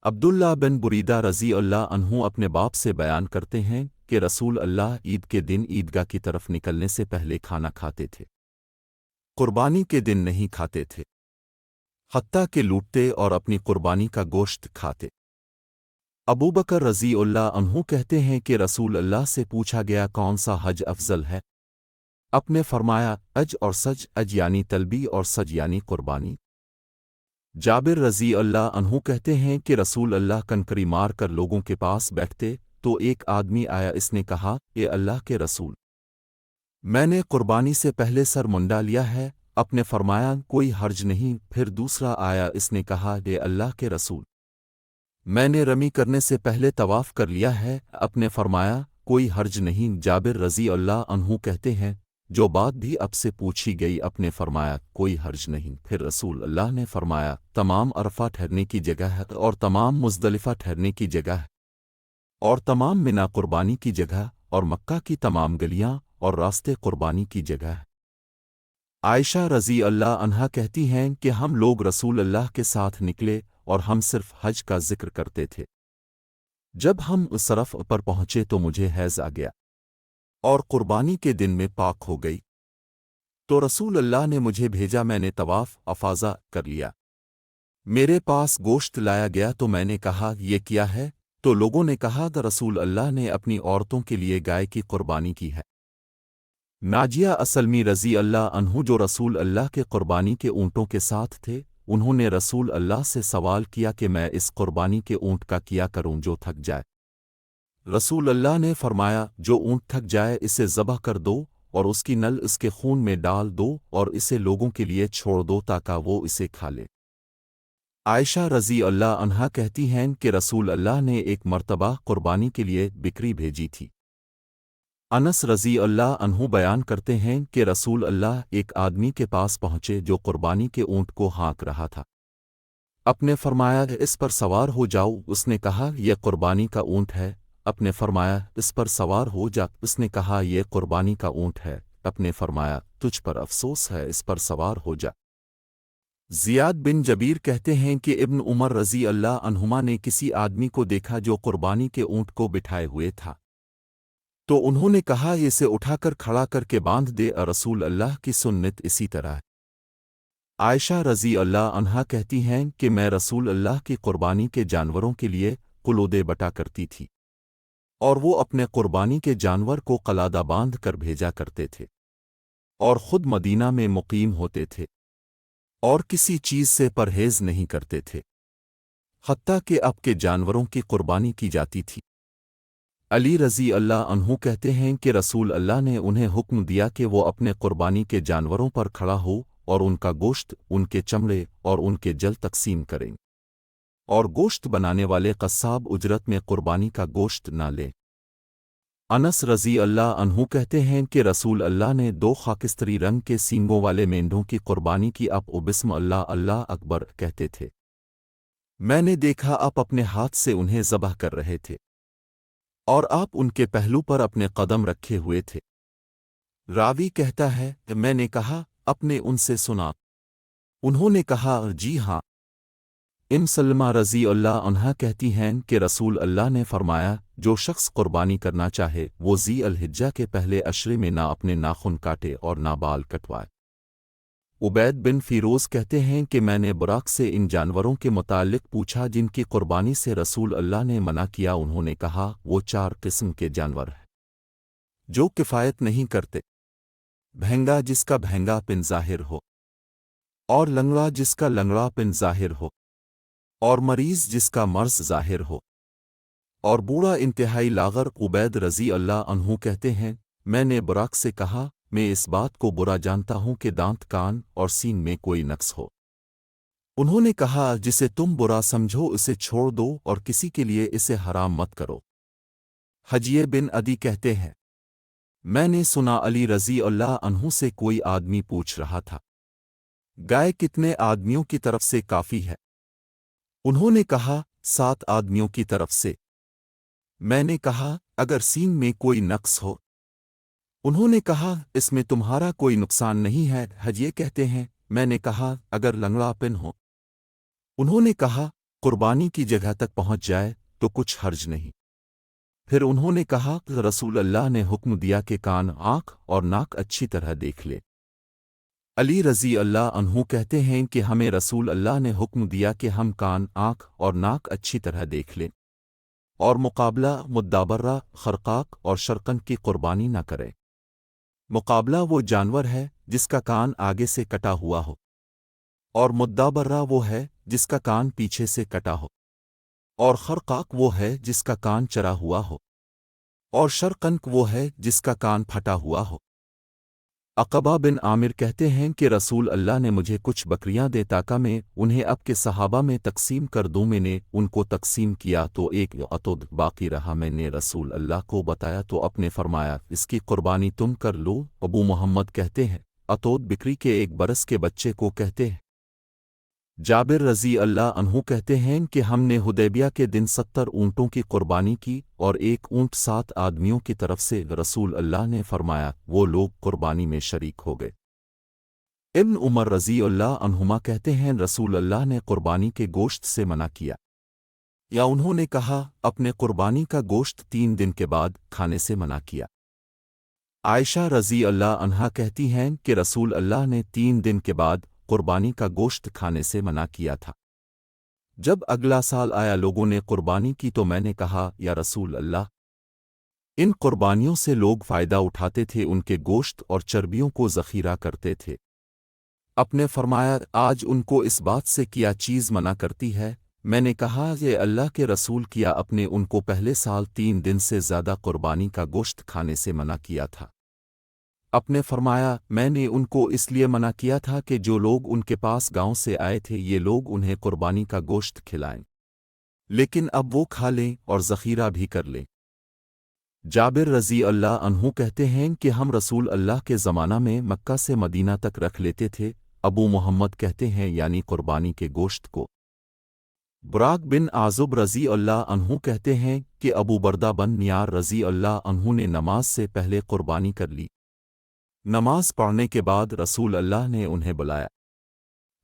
عبداللہ بن بریدہ رضی اللہ عنہ اپنے باپ سے بیان کرتے ہیں کہ رسول اللہ عید کے دن عیدگاہ کی طرف نکلنے سے پہلے کھانا کھاتے تھے، قربانی کے دن نہیں کھاتے تھے، حتیٰ کہ لوٹتے اور اپنی قربانی کا گوشت کھاتے۔ ابوبکر رضی اللہ عنہ کہتے ہیں کہ رسول اللہ سے پوچھا گیا کون سا حج افضل ہے؟ آپ نے فرمایا اج اور سج، اج یعنی تلبی اور سج یعنی قربانی۔ جابر رضی اللہ عنہ کہتے ہیں کہ رسول اللہ کنکری مار کر لوگوں کے پاس بیٹھتے تو ایک آدمی آیا، اس نے کہا اے اللہ کے رسول، میں نے قربانی سے پہلے سر منڈا لیا ہے۔ آپ نے فرمایا کوئی حرج نہیں۔ پھر دوسرا آیا، اس نے کہا اے اللہ کے رسول، میں نے رمی کرنے سے پہلے طواف کر لیا ہے۔ آپ نے فرمایا کوئی حرج نہیں۔ جابر رضی اللہ عنہ کہتے ہیں جو بات بھی اب سے پوچھی گئی آپ نے فرمایا کوئی حرج نہیں۔ پھر رسول اللہ نے فرمایا تمام عرفہ ٹھہرنے کی جگہ ہے اور تمام مزدلفہ ٹھہرنے کی جگہ ہے اور تمام منا قربانی کی جگہ اور مکہ کی تمام گلیاں اور راستے قربانی کی جگہ ہے۔ عائشہ رضی اللہ عنہا کہتی ہیں کہ ہم لوگ رسول اللہ کے ساتھ نکلے اور ہم صرف حج کا ذکر کرتے تھے۔ جب ہم اس طرف پر پہنچے تو مجھے حیض آ گیا اور قربانی کے دن میں پاک ہو گئی، تو رسول اللہ نے مجھے بھیجا، میں نے طواف افاضہ کر لیا، میرے پاس گوشت لایا گیا تو میں نے کہا یہ کیا ہے؟ تو لوگوں نے کہا رسول اللہ نے اپنی عورتوں کے لیے گائے کی قربانی کی ہے۔ ناجیہ اسلمی رضی اللہ عنہ جو رسول اللہ کے قربانی کے اونٹوں کے ساتھ تھے، انہوں نے رسول اللہ سے سوال کیا کہ میں اس قربانی کے اونٹ کا کیا کروں جو تھک جائے؟ رسول اللہ نے فرمایا جو اونٹ تھک جائے اسے ذبح کر دو اور اس کی نل اس کے خون میں ڈال دو اور اسے لوگوں کے لیے چھوڑ دو تاکہ وہ اسے کھا لے۔ عائشہ رضی اللہ عنہا کہتی ہیں کہ رسول اللہ نے ایک مرتبہ قربانی کے لیے بکری بھیجی تھی۔ انس رضی اللہ عنہ بیان کرتے ہیں کہ رسول اللہ ایک آدمی کے پاس پہنچے جو قربانی کے اونٹ کو ہانک رہا تھا۔ آپ نے فرمایا اس پر سوار ہو جاؤ۔ اس نے کہا یہ قربانی کا اونٹ ہے۔ آپ نے فرمایا اس پر سوار ہو جا۔ اس نے کہا یہ قربانی کا اونٹ ہے۔ آپ نے فرمایا تجھ پر افسوس ہے، اس پر سوار ہو جا۔ زیاد بن جبیر کہتے ہیں کہ ابن عمر رضی اللہ عنہما نے کسی آدمی کو دیکھا جو قربانی کے اونٹ کو بٹھائے ہوئے تھا، تو انہوں نے کہا اسے اٹھا کر کھڑا کر کے باندھ دے، رسول اللہ کی سنت اسی طرح ہے۔ عائشہ رضی اللہ عنہا کہتی ہیں کہ میں رسول اللہ کی قربانی کے جانوروں کے لیے قلودے بٹا کرتی تھی اور وہ اپنے قربانی کے جانور کو قلادہ باندھ کر بھیجا کرتے تھے اور خود مدینہ میں مقیم ہوتے تھے اور کسی چیز سے پرہیز نہیں کرتے تھے، حتیٰ کہ اب کے جانوروں کی قربانی کی جاتی تھی۔ علی رضی اللہ عنہ کہتے ہیں کہ رسول اللہ نے انہیں حکم دیا کہ وہ اپنے قربانی کے جانوروں پر کھڑا ہو اور ان کا گوشت، ان کے چمڑے اور ان کے جل تقسیم کریں، اور گوشت بنانے والے قصاب اجرت میں قربانی کا گوشت نہ لیں۔ انس رضی اللہ عنہ کہتے ہیں کہ رسول اللہ نے 2 خاکستری رنگ کے سینگوں والے مینڈھوں کی قربانی کی۔ آپ بسم اللہ اللہ اکبر کہتے تھے، میں نے دیکھا آپ اپنے ہاتھ سے انہیں ذبح کر رہے تھے اور آپ ان کے پہلو پر اپنے قدم رکھے ہوئے تھے۔ راوی کہتا ہے کہ میں نے کہا آپ نے ان سے سنا؟ انہوں نے کہا جی ہاں۔ سلمہ رضی اللہ عنہا کہتی ہیں کہ رسول اللہ نے فرمایا جو شخص قربانی کرنا چاہے وہ ذی الحجہ کے پہلے عشرے میں نہ اپنے ناخن کاٹے اور نہ بال کٹوائے۔ عبید بن فیروز کہتے ہیں کہ میں نے براق سے ان جانوروں کے متعلق پوچھا جن کی قربانی سے رسول اللہ نے منع کیا۔ انہوں نے کہا وہ 4 قسم کے جانور ہیں جو کفایت نہیں کرتے: بھینگا جس کا بھینگا پن ظاہر ہو، اور لنگڑا جس کا لنگڑا پن ظاہر ہو، اور مریض جس کا مرض ظاہر ہو، اور بوڑھا انتہائی لاغر۔ عبید رضی اللہ عنہ کہتے ہیں میں نے براق سے کہا میں اس بات کو برا جانتا ہوں کہ دانت، کان اور سین میں کوئی نقص ہو۔ انہوں نے کہا جسے تم برا سمجھو اسے چھوڑ دو اور کسی کے لیے اسے حرام مت کرو۔ حجیہ بن عدی کہتے ہیں میں نے سنا علی رضی اللہ عنہ سے کوئی آدمی پوچھ رہا تھا گائے کتنے آدمیوں کی طرف سے کافی ہے؟ انہوں نے کہا 7 آدمیوں کی طرف سے۔ میں نے کہا اگر سین میں کوئی نقص ہو؟ انہوں نے کہا اس میں تمہارا کوئی نقصان نہیں ہے۔ حجیہ کہتے ہیں میں نے کہا اگر لنگڑا پن ہو؟ انہوں نے کہا قربانی کی جگہ تک پہنچ جائے تو کچھ حرج نہیں۔ پھر انہوں نے کہا کہ رسول اللہ نے حکم دیا کہ کان، آنکھ اور ناک اچھی طرح دیکھ لے۔ علی رضی اللہ عنہ کہتے ہیں کہ ہمیں رسول اللہ نے حکم دیا کہ ہم کان، آنکھ اور ناک اچھی طرح دیکھ لیں اور مقابلہ مدابرہ، خرقاق اور شرقن کی قربانی نہ کرے۔ مقابلہ وہ جانور ہے جس کا کان آگے سے کٹا ہوا ہو، اور مدابرہ وہ ہے جس کا کان پیچھے سے کٹا ہو، اور خرقاق وہ ہے جس کا کان چرا ہوا ہو، اور شرقنک وہ ہے جس کا کان پھٹا ہوا ہو۔ عقبہ بن عامر کہتے ہیں کہ رسول اللہ نے مجھے کچھ بکریاں دے تاکہ میں انہیں اب کے صحابہ میں تقسیم کر دوں۔ میں نے ان کو تقسیم کیا تو ایک عتود باقی رہا۔ میں نے رسول اللہ کو بتایا تو اپنے فرمایا اس کی قربانی تم کر لو۔ ابو محمد کہتے ہیں عتود بکری کے 1 برس کے بچے کو کہتے ہیں۔ جابر رضی اللہ عنہ کہتے ہیں کہ ہم نے حدیبیہ کے دن 70 اونٹوں کی قربانی کی اور 1 اونٹ 7 آدمیوں کی طرف سے۔ رسول اللہ نے فرمایا وہ لوگ قربانی میں شریک ہو گئے۔ ابن عمر رضی اللہ عنہما کہتے ہیں رسول اللہ نے قربانی کے گوشت سے منع کیا، یا انہوں نے کہا اپنے قربانی کا گوشت 3 دن کے بعد کھانے سے منع کیا۔ عائشہ رضی اللہ عنہا کہتی ہیں کہ رسول اللہ نے 3 دن کے بعد قربانی کا گوشت کھانے سے منع کیا تھا۔ جب اگلا سال آیا لوگوں نے قربانی کی تو میں نے کہا یا رسول اللہ، ان قربانیوں سے لوگ فائدہ اٹھاتے تھے، ان کے گوشت اور چربیوں کو ذخیرہ کرتے تھے۔ اپنے فرمایا آج ان کو اس بات سے کیا چیز منع کرتی ہے؟ میں نے کہا یہ اللہ کے رسول کیا اپنے ان کو پہلے سال 3 دن سے زیادہ قربانی کا گوشت کھانے سے منع کیا تھا۔ اپنے فرمایا میں نے ان کو اس لیے منع کیا تھا کہ جو لوگ ان کے پاس گاؤں سے آئے تھے یہ لوگ انہیں قربانی کا گوشت کھلائیں، لیکن اب وہ کھا لیں اور ذخیرہ بھی کر لیں۔ جابر رضی اللہ عنہ کہتے ہیں کہ ہم رسول اللہ کے زمانہ میں مکہ سے مدینہ تک رکھ لیتے تھے۔ ابو محمد کہتے ہیں یعنی قربانی کے گوشت کو۔ براق بن عازب رضی اللہ عنہ کہتے ہیں کہ ابو بردہ بن نیار رضی اللہ عنہ نے نماز سے پہلے قربانی کر لی۔ نماز پڑھنے کے بعد رسول اللہ نے انہیں بلایا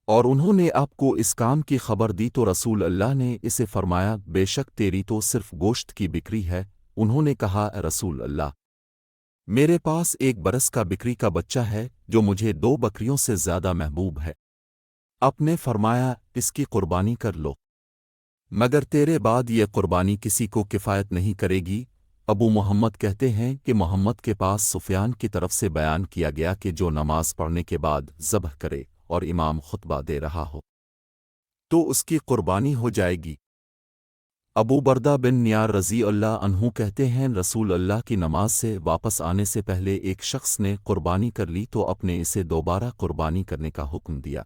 اور انہوں نے آپ کو اس کام کی خبر دی تو رسول اللہ نے اسے فرمایا بے شک تیری تو صرف گوشت کی بکری ہے۔ انہوں نے کہا اے رسول اللہ، میرے پاس 1 برس کا بکری کا بچہ ہے جو مجھے 2 بکریوں سے زیادہ محبوب ہے۔ آپ نے فرمایا اس کی قربانی کر لو، مگر تیرے بعد یہ قربانی کسی کو کفایت نہیں کرے گی۔ ابو محمد کہتے ہیں کہ محمد کے پاس سفیان کی طرف سے بیان کیا گیا کہ جو نماز پڑھنے کے بعد ذبح کرے اور امام خطبہ دے رہا ہو تو اس کی قربانی ہو جائے گی۔ ابو بردہ بن نیار رضی اللہ عنہ کہتے ہیں رسول اللہ کی نماز سے واپس آنے سے پہلے ایک شخص نے قربانی کر لی تو اپنے اسے دوبارہ قربانی کرنے کا حکم دیا۔